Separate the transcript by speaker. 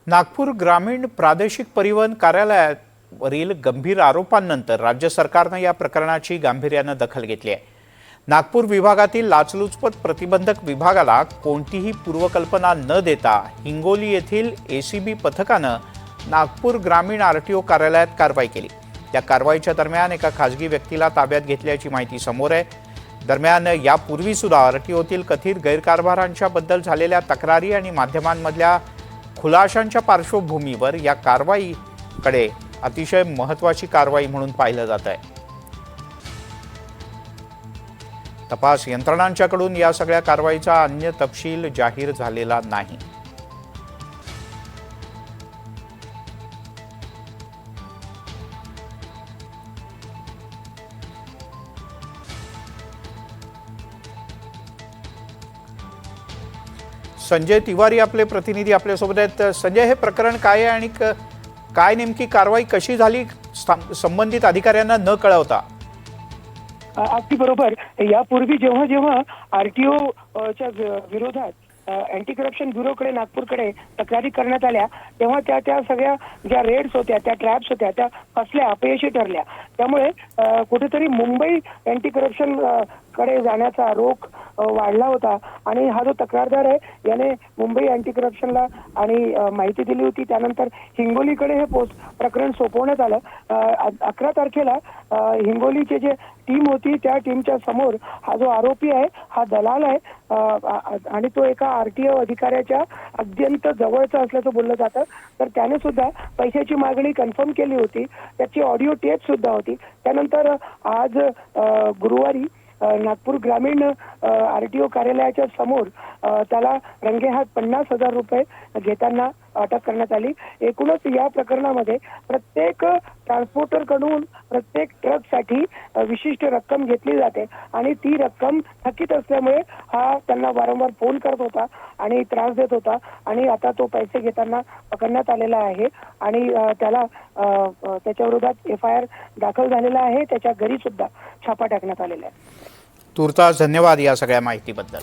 Speaker 1: नागपूर ग्रामीण प्रादेशिक परिवहन कार्यालयावरील गंभीर आरोपांनंतर राज्य सरकारनं या प्रकरणाची गांभीर्यानं दखल घेतली आहे। नागपूर विभागातील लाचलुचपत प्रतिबंधक विभागाला कोणतीही पूर्वकल्पना न देता हिंगोली येथील एसीबी पथकानं नागपूर ग्रामीण आरटीओ कार्यालयात कारवाई केली। त्या कारवाईच्या दरम्यान एका खासगी व्यक्तीला ताब्यात घेतल्याची माहिती समोर आहे। दरम्यान यापूर्वी सुद्धा आरटीओतील कथित गैरकारभारांच्या बद्दल झालेल्या तक्रारी आणि माध्यमांमधल्या खुलाशांच्या पार्श्वभूमीवर या कारवाईकडे अतिशय महत्त्वाची कारवाई म्हणून पाहिलं जात आहे। तपास यंत्रणांच्याकडून या सगळ्या कारवाईचा अन्य तपशील जाहीर झालेला नाही। संजय तिवारी आपले प्रतिनिधी आपल्यासोबत आहेत। संजय, हे प्रकरण काय आहे आणि काय नेमकी कारवाई कशी झाली संबंधित अधिकाऱ्यांना न कळवता?
Speaker 2: अगदी बरोबर। यापूर्वी जेव्हा जेव्हा आरटीओ च्या विरोधात अँटी करप्शन ब्युरोकडे नागपूरकडे तक्रारी करण्यात आल्या तेव्हा त्या सगळ्या ज्या रेड्स होत्या, त्या ट्रॅप्स होत्या, त्या फसल्या, अपयशी ठरल्या। त्यामुळे कुठेतरी मुंबई अँटी करप्शन कडे जाण्याचा रोख वाढला होता आणि हा जो तक्रारदार आहे याने मुंबई अँटी करप्शनला आणि माहिती दिली होती। त्यानंतर हिंगोलीकडे हे प्रकरण सोपवण्यात आलं। 11 तारखेला हिंगोलीचे जे टीम होती त्या टीमच्या समोर हा जो आरोपी आहे हा दलाल आहे आणि तो एका आरटीओ अधिकाऱ्याच्या अत्यंत जवळचा असल्याचं बोललं जातं। तर त्याने सुद्धा पैशाची मागणी कन्फर्म केली होती, त्याची ऑडिओ टेप सुद्धा होती। त्यानंतर आज गुरुवारी नागपूर ग्रामीण आरटीओ कार्यालयाच्या समोर त्याला रंगेहात 50,000 रुपये घेताना अटक करण्यात आली। एकूणच या प्रकरणामध्ये प्रत्येक ट्रान्सपोर्टर कडून प्रत्येक ट्रकसाठी विशिष्ट रक्कम घेतली जाते आणि ती रक्कम थकीत असल्यामुळे हा त्यांना वारंवार फोन करत होता आणि त्रास देत होता आणि आता तो पैसे घेताना पकडण्यात आलेला आहे आणि त्याला त्याच्या विरोधात FIR दाखल झालेला आहे। त्याच्या घरी सुद्धा छापा टाकण्यात आलेला आहे।
Speaker 1: तुर्तास धन्यवाद या सगळ्या माहितीबद्दल।